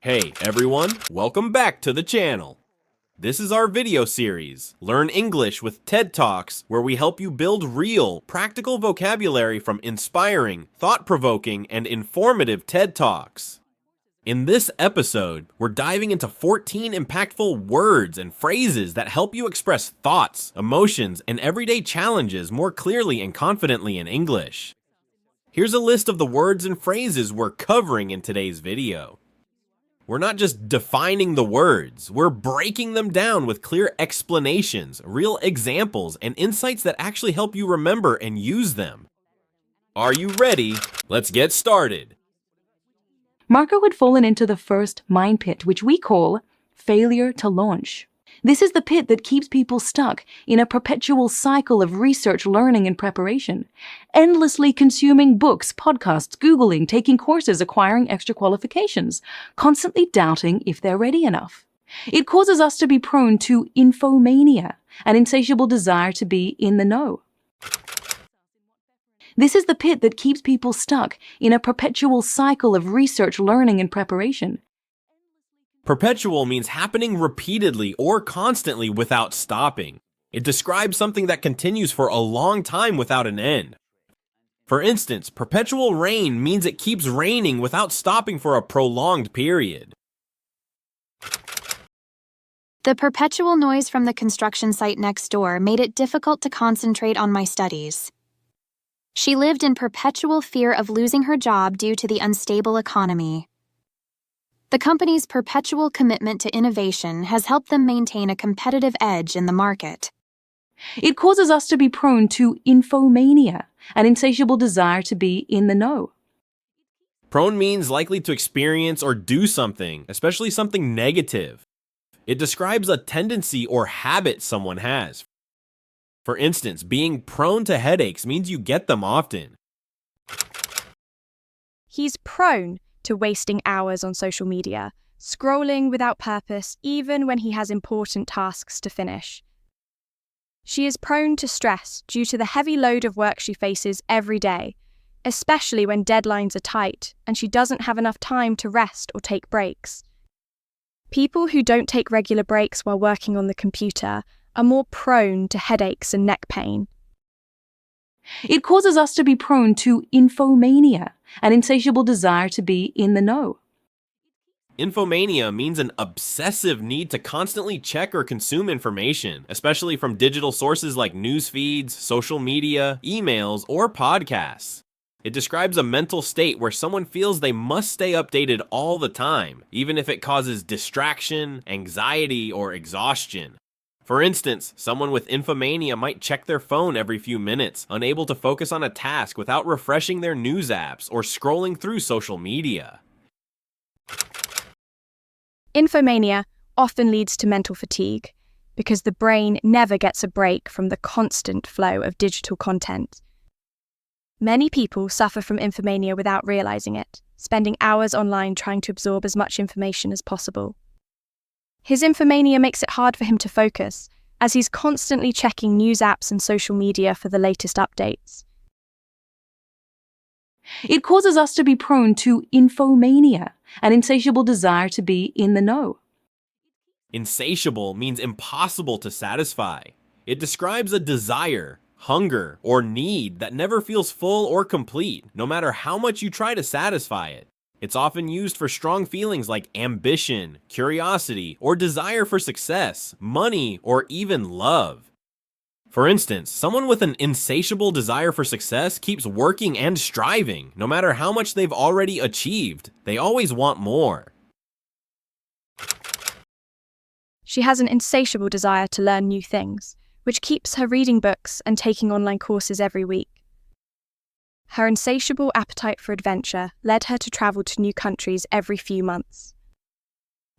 Hey everyone, welcome back to the channel. This is our video series, Learn English with TED Talks, where we help you build real, practical vocabulary from inspiring, thought-provoking, and informative TED Talks. In this episode, we're diving into 14 impactful words and phrases that help you express thoughts, emotions, and everyday challenges more clearly and confidently in English. Here's a list of the words and phrases we're covering in today's video. We're not just defining the words, we're breaking them down with clear explanations, real examples, and insights that actually help you remember and use them. Are you ready? Let's get started. Marco had fallen into the first mind pit, which we call failure to launch. This is the pit that keeps people stuck in a perpetual cycle of research, learning, and preparation, endlessly consuming books, podcasts, Googling, taking courses, acquiring extra qualifications, constantly doubting if they're ready enough. It causes us to be prone to infomania, an insatiable desire to be in the know. This is the pit that keeps people stuck in a perpetual cycle of research, learning, and preparation. Perpetual means happening repeatedly or constantly without stopping. It describes something that continues for a long time without an end. For instance, perpetual rain means it keeps raining without stopping for a prolonged period. The perpetual noise from the construction site next door made it difficult to concentrate on my studies. She lived in perpetual fear of losing her job due to the unstable economy. The company's perpetual commitment to innovation has helped them maintain a competitive edge in the market. It causes us to be prone to infomania, an insatiable desire to be in the know. Prone means likely to experience or do something, especially something negative. It describes a tendency or habit someone has. For instance, being prone to headaches means you get them often. He's prone to wasting hours on social media, scrolling without purpose even when he has important tasks to finish. She is prone to stress due to the heavy load of work she faces every day, especially when deadlines are tight and she doesn't have enough time to rest or take breaks. People who don't take regular breaks while working on the computer are more prone to headaches and neck pain. It causes us to be prone to infomania, an insatiable desire to be in the know. Infomania means an obsessive need to constantly check or consume information, especially from digital sources like news feeds, social media, emails, or podcasts. It describes a mental state where someone feels they must stay updated all the time, even if it causes distraction, anxiety, or exhaustion. For instance, someone with infomania might check their phone every few minutes, unable to focus on a task without refreshing their news apps or scrolling through social media. Infomania often leads to mental fatigue because the brain never gets a break from the constant flow of digital content. Many people suffer from infomania without realizing it, spending hours online trying to absorb as much information as possible. His infomania makes it hard for him to focus, as he's constantly checking news apps and social media for the latest updates. It causes us to be prone to infomania, an insatiable desire to be in the know. Insatiable means impossible to satisfy. It describes a desire, hunger, or need that never feels full or complete, no matter how much you try to satisfy it. It's often used for strong feelings like ambition, curiosity, or desire for success, money, or even love. For instance, someone with an insatiable desire for success keeps working and striving, no matter how much they've already achieved. They always want more. She has an insatiable desire to learn new things, which keeps her reading books and taking online courses every week. Her insatiable appetite for adventure led her to travel to new countries every few months.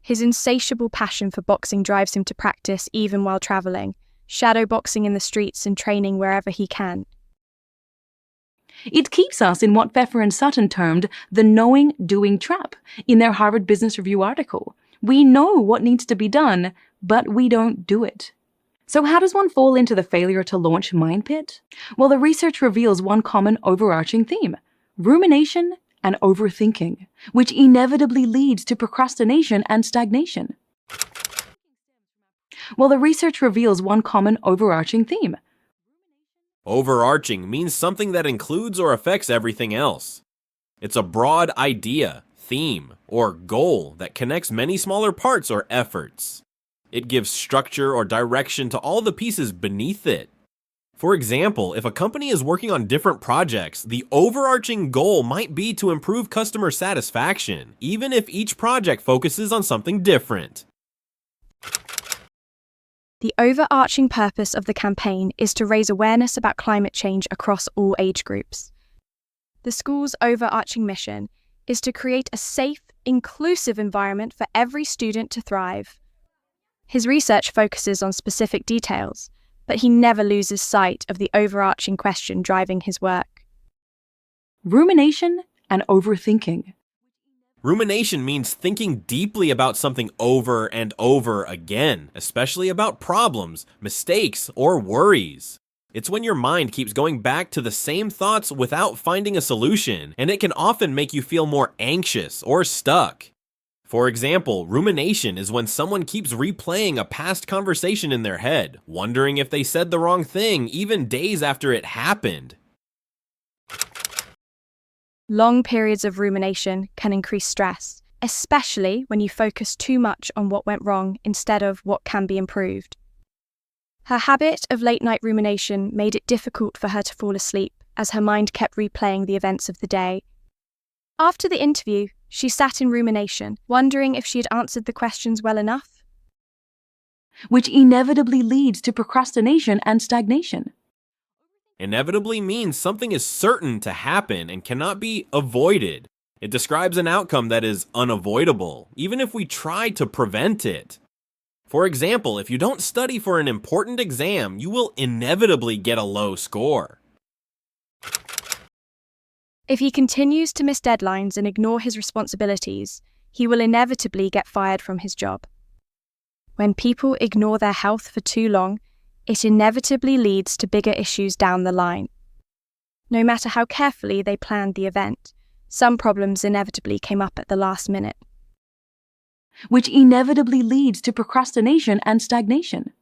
His insatiable passion for boxing drives him to practice even while traveling, shadow boxing in the streets and training wherever he can. It keeps us in what Pfeffer and Sutton termed the knowing-doing trap in their Harvard Business Review article. We know what needs to be done, but we don't do it. So how does one fall into the failure to launch mind pit? Well, the research reveals one common overarching theme: rumination and overthinking, which inevitably leads to procrastination and stagnation. Well, the research reveals one common overarching theme. Overarching means something that includes or affects everything else. It's a broad idea, theme, or goal that connects many smaller parts or efforts. It gives structure or direction to all the pieces beneath it. For example, if a company is working on different projects, the overarching goal might be to improve customer satisfaction, even if each project focuses on something different. The overarching purpose of the campaign is to raise awareness about climate change across all age groups. The school's overarching mission is to create a safe, inclusive environment for every student to thrive. His research focuses on specific details, but he never loses sight of the overarching question driving his work. Rumination and overthinking. Rumination means thinking deeply about something over and over again, especially about problems, mistakes, or worries. It's when your mind keeps going back to the same thoughts without finding a solution, and it can often make you feel more anxious or stuck. For example, rumination is when someone keeps replaying a past conversation in their head, wondering if they said the wrong thing even days after it happened. Long periods of rumination can increase stress, especially when you focus too much on what went wrong instead of what can be improved. Her habit of late-night rumination made it difficult for her to fall asleep as her mind kept replaying the events of the day. After the interview, she sat in rumination, wondering if she had answered the questions well enough. Which inevitably leads to procrastination and stagnation. Inevitably means something is certain to happen and cannot be avoided. It describes an outcome that is unavoidable, even if we try to prevent it. For example, if you don't study for an important exam, you will inevitably get a low score. If he continues to miss deadlines and ignore his responsibilities, he will inevitably get fired from his job. When people ignore their health for too long, it inevitably leads to bigger issues down the line. No matter how carefully they planned the event, some problems inevitably came up at the last minute. Which inevitably leads to procrastination and stagnation.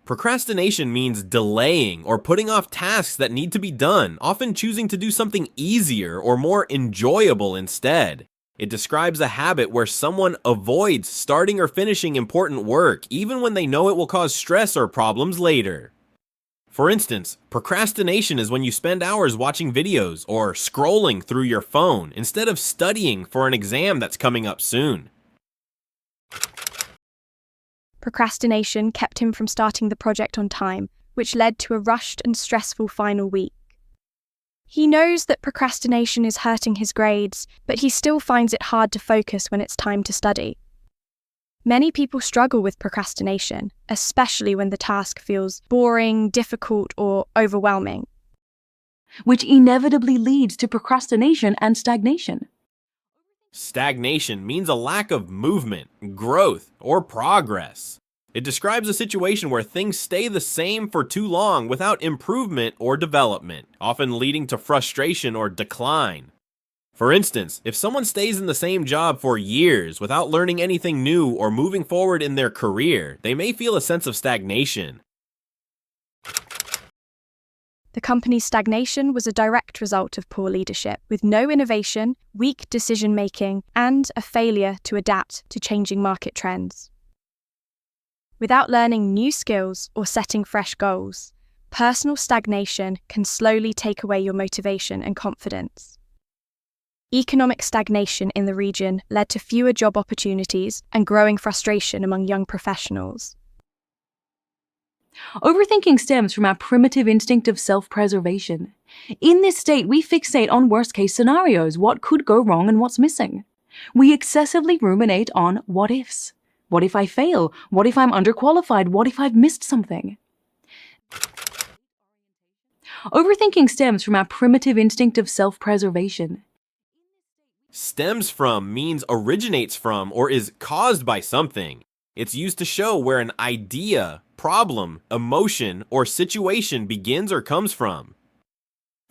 Procrastination means delaying or putting off tasks that need to be done, often choosing to do something easier or more enjoyable instead. It describes a habit where someone avoids starting or finishing important work, even when they know it will cause stress or problems later. For instance, procrastination is when you spend hours watching videos or scrolling through your phone instead of studying for an exam that's coming up soon. Procrastination kept him from starting the project on time, which led to a rushed and stressful final week. He knows that procrastination is hurting his grades, but he still finds it hard to focus when it's time to study. Many people struggle with procrastination, especially when the task feels boring, difficult, or overwhelming. Which inevitably leads to procrastination and stagnation. Stagnation means a lack of movement, growth, or progress. It describes a situation where things stay the same for too long without improvement or development, often leading to frustration or decline. For instance, if someone stays in the same job for years without learning anything new or moving forward in their career, they may feel a sense of stagnation. The company's stagnation was a direct result of poor leadership, with no innovation, weak decision-making, and a failure to adapt to changing market trends. Without learning new skills or setting fresh goals, personal stagnation can slowly take away your motivation and confidence. Economic stagnation in the region led to fewer job opportunities and growing frustration among young professionals. Overthinking stems from our primitive instinct of self-preservation. In this state, we fixate on worst-case scenarios, what could go wrong and what's missing. We excessively ruminate on what-ifs. What if I fail? What if I'm underqualified? What if I've missed something? Overthinking stems from our primitive instinct of self-preservation. Stems from means originates from or is caused by something. It's used to show where an idea, problem, emotion, or situation begins or comes from.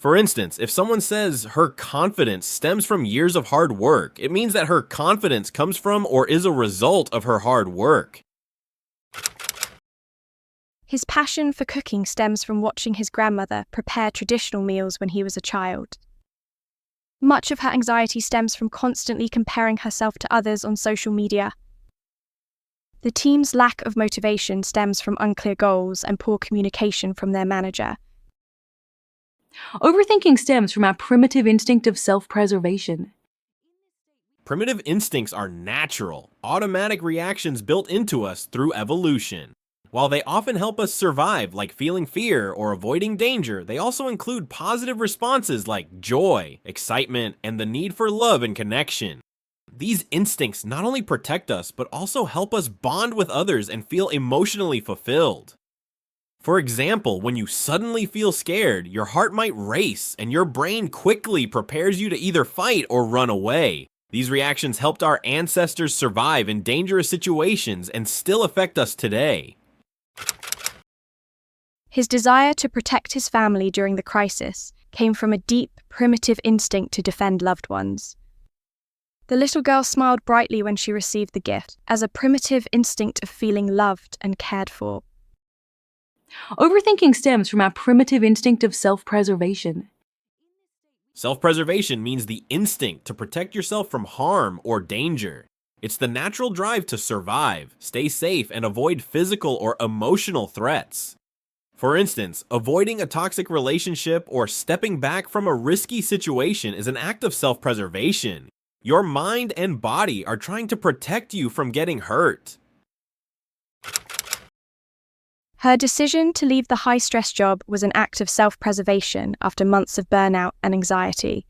For instance, if someone says her confidence stems from years of hard work, it means that her confidence comes from or is a result of her hard work. His passion for cooking stems from watching his grandmother prepare traditional meals when he was a child. Much of her anxiety stems from constantly comparing herself to others on social media. The team's lack of motivation stems from unclear goals and poor communication from their manager. Overthinking stems from our primitive instinct of self-preservation. Primitive instincts are natural, automatic reactions built into us through evolution. While they often help us survive, like feeling fear or avoiding danger, they also include positive responses like joy, excitement, and the need for love and connection. These instincts not only protect us, but also help us bond with others and feel emotionally fulfilled. For example, when you suddenly feel scared, your heart might race and your brain quickly prepares you to either fight or run away. These reactions helped our ancestors survive in dangerous situations and still affect us today. His desire to protect his family during the crisis came from a deep, primitive instinct to defend loved ones. The little girl smiled brightly when she received the gift, as a primitive instinct of feeling loved and cared for. Overthinking stems from our primitive instinct of self-preservation. Self-preservation means the instinct to protect yourself from harm or danger. It's the natural drive to survive, stay safe, and avoid physical or emotional threats. For instance, avoiding a toxic relationship or stepping back from a risky situation is an act of self-preservation. Your mind and body are trying to protect you from getting hurt. Her decision to leave the high-stress job was an act of self-preservation after months of burnout and anxiety.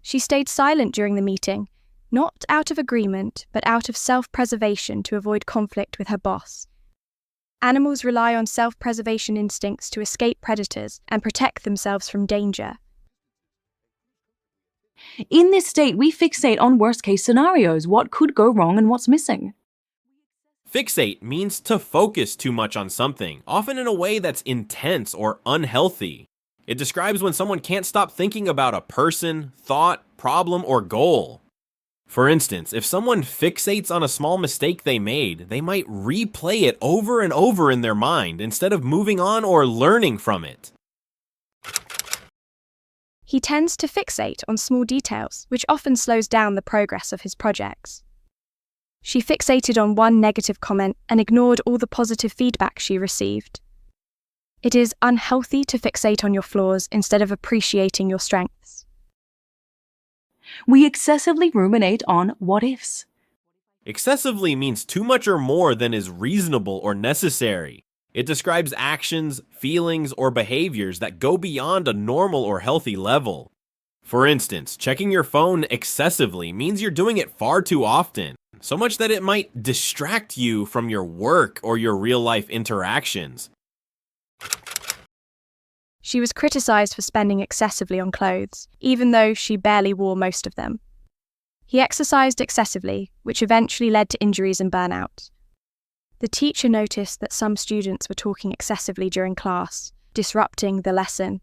She stayed silent during the meeting, not out of agreement, but out of self-preservation to avoid conflict with her boss. Animals rely on self-preservation instincts to escape predators and protect themselves from danger. In this state, we fixate on worst-case scenarios, what could go wrong and what's missing. Fixate means to focus too much on something, often in a way that's intense or unhealthy. It describes when someone can't stop thinking about a person, thought, problem, or goal. For instance, if someone fixates on a small mistake they made, they might replay it over and over in their mind instead of moving on or learning from it. He tends to fixate on small details, which often slows down the progress of his projects. She fixated on one negative comment and ignored all the positive feedback she received. It is unhealthy to fixate on your flaws instead of appreciating your strengths. We excessively ruminate on what-ifs. Excessively means too much or more than is reasonable or necessary. It describes actions, feelings, or behaviors that go beyond a normal or healthy level. For instance, checking your phone excessively means you're doing it far too often, so much that it might distract you from your work or your real-life interactions. She was criticized for spending excessively on clothes, even though she barely wore most of them. He exercised excessively, which eventually led to injuries and burnout. The teacher noticed that some students were talking excessively during class, disrupting the lesson.